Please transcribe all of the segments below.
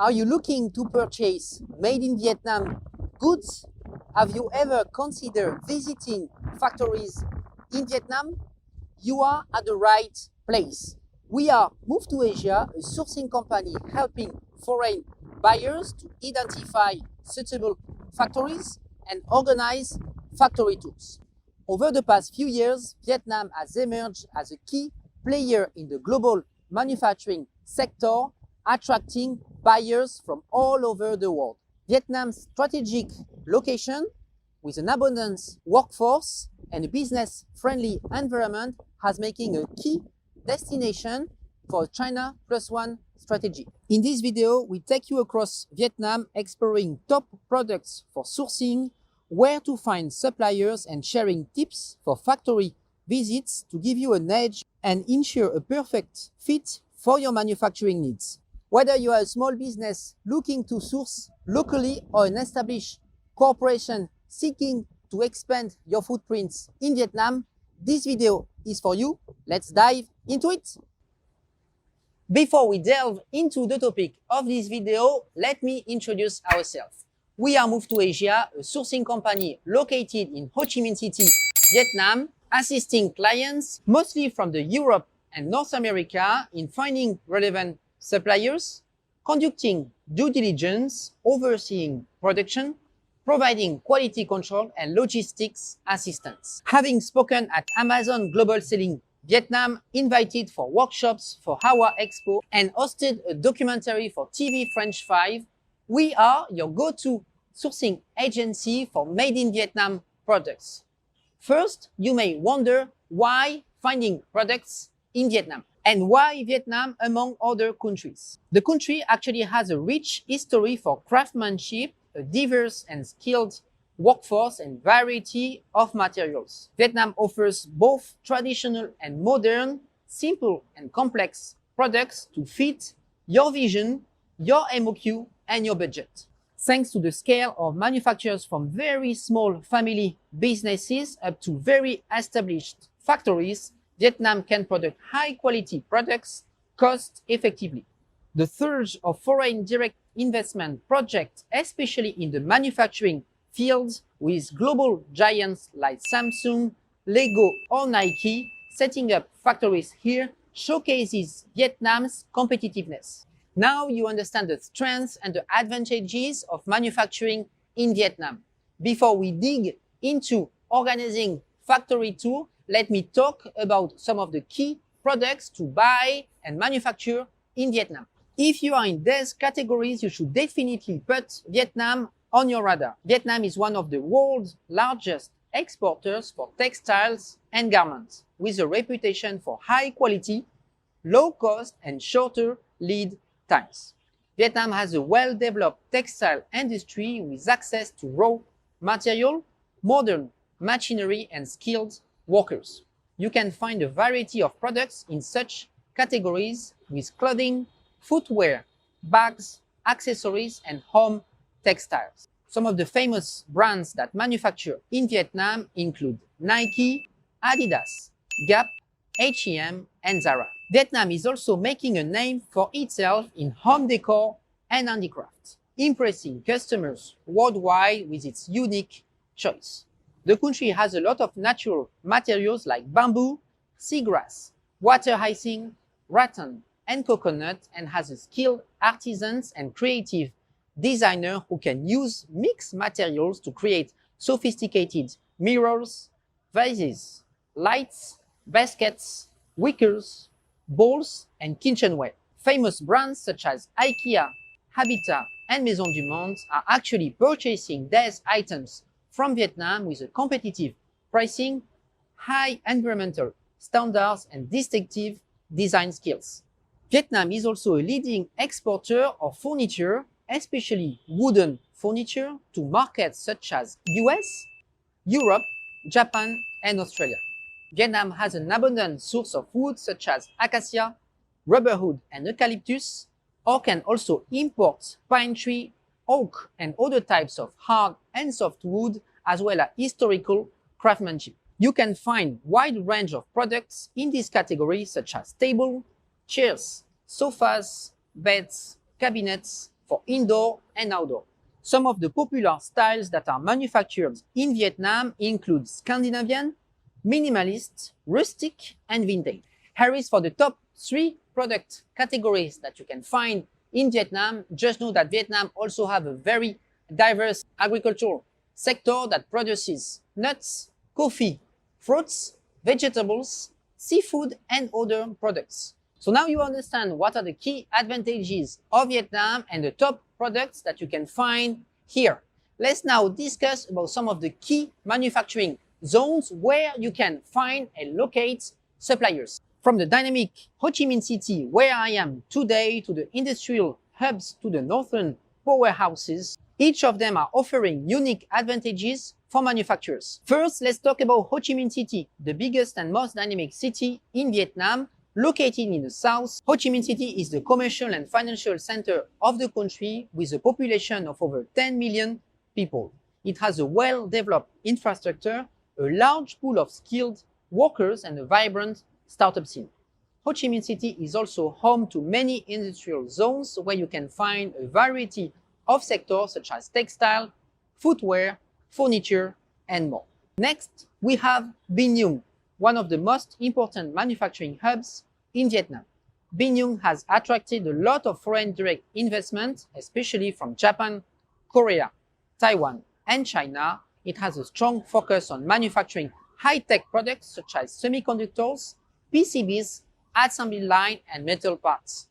Are you looking to purchase made in Vietnam goods? Have you ever considered visiting factories in Vietnam? You are at the right place. We are Move to Asia, a sourcing company helping foreign buyers to identify suitable factories and organize factory tours. Over the past few years, Vietnam has emerged as a key player in the global manufacturing sector, attracting buyers from all over the world. Vietnam's strategic location, with an abundant workforce and a business-friendly environment, has making a key destination for China Plus One strategy. In this video, we take you across Vietnam, exploring top products for sourcing, where to find suppliers, and sharing tips for factory visits to give you an edge and ensure a perfect fit for your manufacturing needs. Whether you are a small business looking to source locally or an established corporation seeking to expand your footprints in Vietnam, this video is for you. Let's dive into it. Before we delve into the topic of this video, let me introduce ourselves. We are Move to Asia, a sourcing company located in Ho Chi Minh City, Vietnam, assisting clients mostly from the Europe and North America in finding relevant suppliers, conducting due diligence, overseeing production, providing quality control and logistics assistance. Having spoken at Amazon Global Selling Vietnam, invited for workshops for Hawa Expo, and hosted a documentary for TV French 5, we are your go-to sourcing agency for made in Vietnam products. First, you may wonder why finding products in Vietnam. And why Vietnam among other countries? The country actually has a rich history for craftsmanship, a diverse and skilled workforce, and variety of materials. Vietnam offers both traditional and modern, simple and complex products to fit your vision, your MOQ, and your budget. Thanks to the scale of manufacturers from very small family businesses up to very established factories, Vietnam can produce high-quality products cost-effectively. The surge of foreign direct investment projects, especially in the manufacturing field, with global giants like Samsung, Lego, or Nike setting up factories here, showcases Vietnam's competitiveness. Now you understand the strengths and the advantages of manufacturing in Vietnam. Before we dig into organizing factory tour, let me talk about some of the key products to buy and manufacture in Vietnam. If you are in these categories, you should definitely put Vietnam on your radar. Vietnam is one of the world's largest exporters for textiles and garments, with a reputation for high quality, low cost, and shorter lead times. Vietnam has a well-developed textile industry with access to raw material, modern machinery, and skilled workers. You can find a variety of products in such categories, with clothing, footwear, bags, accessories, and home textiles. Some of the famous brands that manufacture in Vietnam include Nike, Adidas, Gap, H&M, and Zara. Vietnam is also making a name for itself in home decor and handicrafts, impressing customers worldwide with its unique choice. The country has a lot of natural materials like bamboo, seagrass, water hyacinth, rattan, and coconut, and has a skilled artisans and creative designers who can use mixed materials to create sophisticated mirrors, vases, lights, baskets, wickers, bowls, and kitchenware. Famous brands such as IKEA, Habitat, and Maison du Monde are actually purchasing these items from Vietnam with a competitive pricing, high environmental standards, and distinctive design skills. Vietnam is also a leading exporter of furniture, especially wooden furniture, to markets such as US, Europe, Japan, and Australia. Vietnam has an abundant source of wood such as acacia, rubber wood, and eucalyptus, or can also import pine tree, oak, and other types of hard and soft wood, as well as historical craftsmanship. You can find a wide range of products in this category such as tables, chairs, sofas, beds, cabinets for indoor and outdoor. Some of the popular styles that are manufactured in Vietnam include Scandinavian, minimalist, rustic, and vintage. Here is for the top 3 product categories that you can find in Vietnam. Just know that Vietnam also have a very diverse agricultural sector that produces nuts, coffee, fruits, vegetables, seafood, and other products. So now you understand what are the key advantages of Vietnam and the top products that you can find here. Let's now discuss about some of the key manufacturing zones where you can find and locate suppliers. From the dynamic Ho Chi Minh City, where I am today, to the industrial hubs, to the northern powerhouses, each of them are offering unique advantages for manufacturers. First, let's talk about Ho Chi Minh City, the biggest and most dynamic city in Vietnam. Located in the south, Ho Chi Minh City is the commercial and financial center of the country with a population of over 10 million people. It has a well-developed infrastructure, a large pool of skilled workers, and a vibrant startup scene. Ho Chi Minh City is also home to many industrial zones where you can find a variety of sectors such as textile, footwear, furniture, and more. Next, we have Binh Nhung, one of the most important manufacturing hubs in Vietnam. Binh Nhung has attracted a lot of foreign direct investment, especially from Japan, Korea, Taiwan, and China. It has a strong focus on manufacturing high-tech products such as semiconductors, PCBs, assembly line, and metal parts.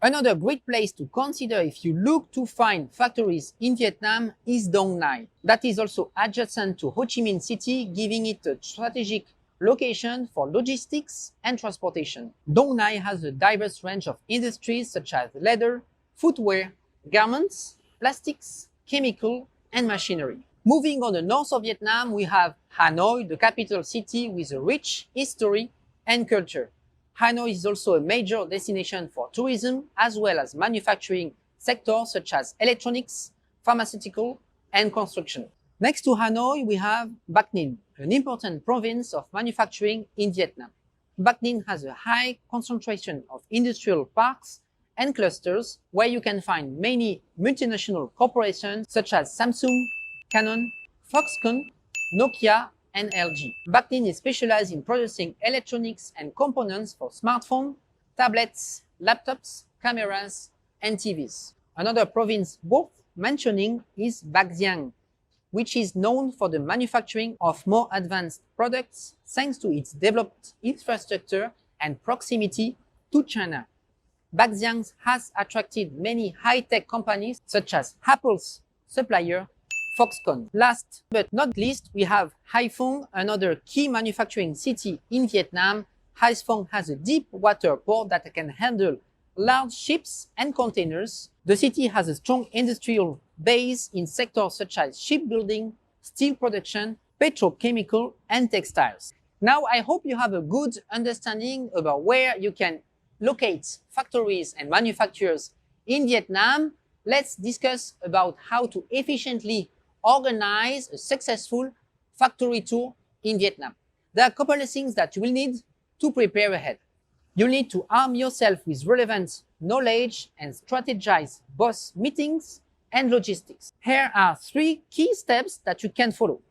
Another great place to consider if you look to find factories in Vietnam is Dong Nai. That is also adjacent to Ho Chi Minh City, giving it a strategic location for logistics and transportation. Dong Nai has a diverse range of industries such as leather, footwear, garments, plastics, chemical, and machinery. Moving on the north of Vietnam, we have Hanoi, the capital city with a rich history and culture. Hanoi is also a major destination for tourism as well as manufacturing sectors such as electronics, pharmaceutical, and construction. Next to Hanoi, we have Bac Ninh, an important province of manufacturing in Vietnam. Bac Ninh has a high concentration of industrial parks and clusters where you can find many multinational corporations such as Samsung, Canon, Foxconn, Nokia, and LG. Bac Ninh is specialized in producing electronics and components for smartphones, tablets, laptops, cameras, and TVs. Another province worth mentioning is Bac Giang, which is known for the manufacturing of more advanced products thanks to its developed infrastructure and proximity to China. Bac Giang has attracted many high-tech companies such as Apple's supplier, Foxconn. Last but not least, we have Hai Phong, another key manufacturing city in Vietnam. Hai Phong has a deep water port that can handle large ships and containers. The city has a strong industrial base in sectors such as shipbuilding, steel production, petrochemical, and textiles. Now, I hope you have a good understanding about where you can locate factories and manufacturers in Vietnam. Let's discuss about how to efficiently organize a successful factory tour in Vietnam. There are a couple of things that you will need to prepare ahead. You'll need to arm yourself with relevant knowledge and strategize both meetings and logistics. Here are 3 key steps that you can follow.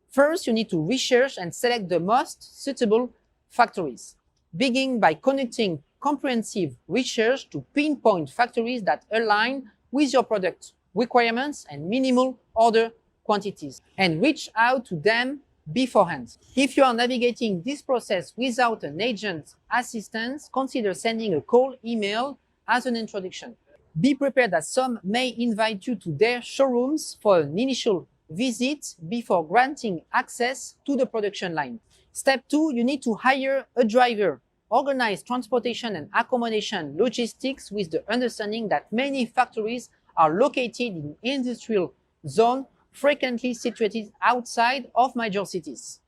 First, you need to research and select the most suitable factories. Begin by conducting comprehensive research to pinpoint factories that align with your product requirements and minimal order quantities, and reach out to them beforehand. If you are navigating this process without an agent assistance, consider sending a cold email as an introduction. Be prepared that some may invite you to their showrooms for an initial visit before granting access to the production line. Step 2, you need to hire a driver. Organize transportation and accommodation logistics with the understanding that many factories are located in industrial zones frequently situated outside of major cities.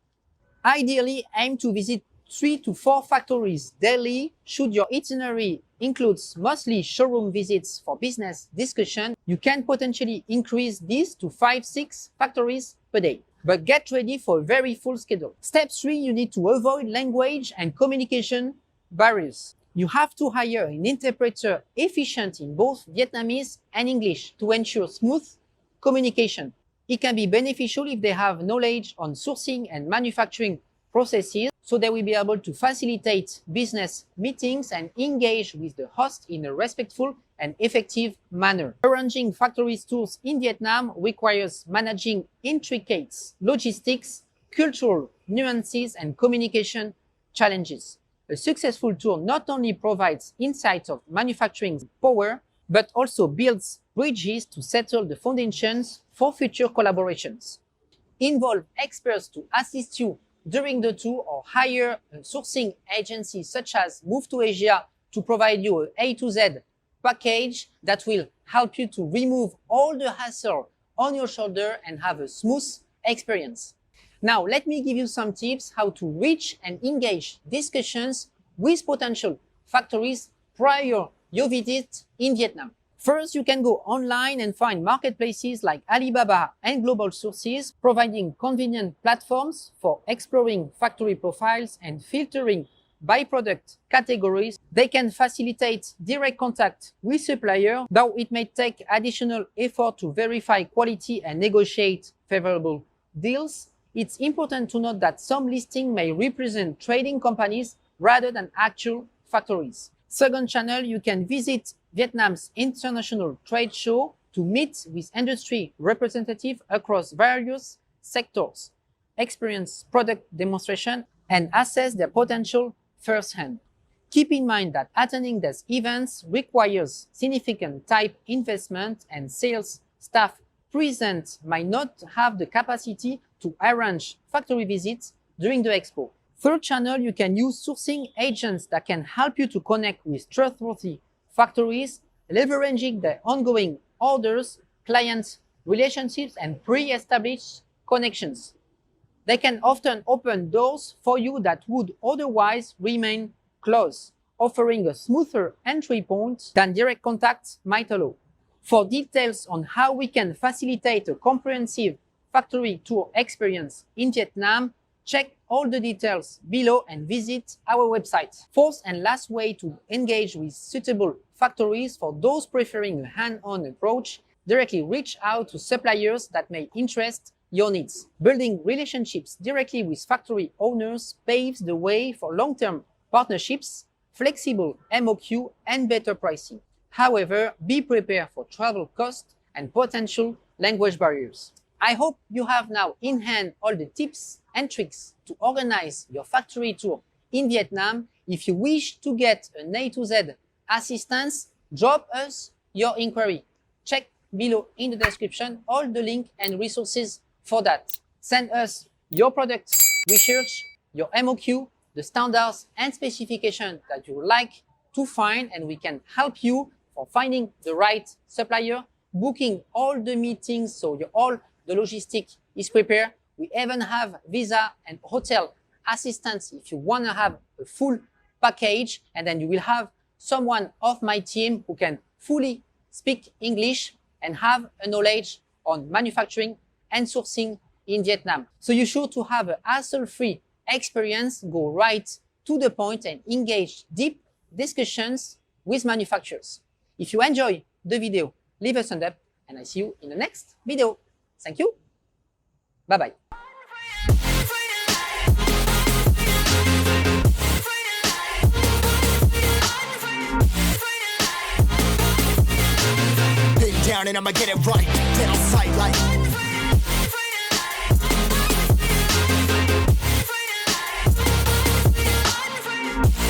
Ideally, aim to visit 3 to 4 factories daily. Should your itinerary includes mostly showroom visits for business discussion, you can potentially increase this to 5-6 factories per day. But get ready for a very full schedule. Step 3, you need to avoid language and communication barriers. You have to hire an interpreter efficient in both Vietnamese and English to ensure smooth communication. It can be beneficial if they have knowledge on sourcing and manufacturing processes, so they will be able to facilitate business meetings and engage with the host in a respectful and effective manner. Arranging factory tours in Vietnam requires managing intricate logistics, cultural nuances, and communication challenges. A successful tour not only provides insights of manufacturing power, but also builds bridges to settle the foundations for future collaborations. Involve experts to assist you during the tour or hire a sourcing agency such as Move to Asia to provide you an A to Z package that will help you to remove all the hassle on your shoulder and have a smooth experience. Now, let me give you some tips how to reach and engage discussions with potential factories prior your visit in Vietnam. First, you can go online and find marketplaces like Alibaba and Global Sources, providing convenient platforms for exploring factory profiles and filtering by product categories. They can facilitate direct contact with suppliers, though it may take additional effort to verify quality and negotiate favorable deals. It's important to note that some listings may represent trading companies rather than actual factories. Second channel, you can visit Vietnam's international trade show to meet with industry representatives across various sectors, experience product demonstration, and assess their potential firsthand. Keep in mind that attending these events requires significant time investment, and sales staff present might not have the capacity to arrange factory visits during the expo. Third channel, you can use sourcing agents that can help you to connect with trustworthy factories, leveraging their ongoing orders, client relationships, and pre-established connections. They can often open doors for you that would otherwise remain closed, offering a smoother entry point than direct contact might allow. For details on how we can facilitate a comprehensive factory tour experience in Vietnam, check all the details below and visit our website. Fourth and last way to engage with suitable factories for those preferring a hand-on approach, directly reach out to suppliers that may interest your needs. Building relationships directly with factory owners paves the way for long-term partnerships, flexible MOQ, and better pricing. However, be prepared for travel costs and potential language barriers. I hope you have now in hand all the tips and tricks to organize your factory tour in Vietnam. If you wish to get an A to Z assistance, drop us your inquiry. Check below in the description all the links and resources for that. Send us your product research, your MOQ, the standards and specifications that you would like to find, and we can help you for finding the right supplier, booking all the meetings so all the logistic is prepared. We even have visa and hotel assistance if you want to have a full package, and then you will have someone of my team who can fully speak English and have a knowledge on manufacturing and sourcing in Vietnam. So you're sure to have a hassle-free experience, go right to the point and engage deep discussions with manufacturers. If you enjoy the video, leave a thumbs up, and I see you in the next video. Thank you. Bye-bye. Down and I'ma get it right. Get on sight like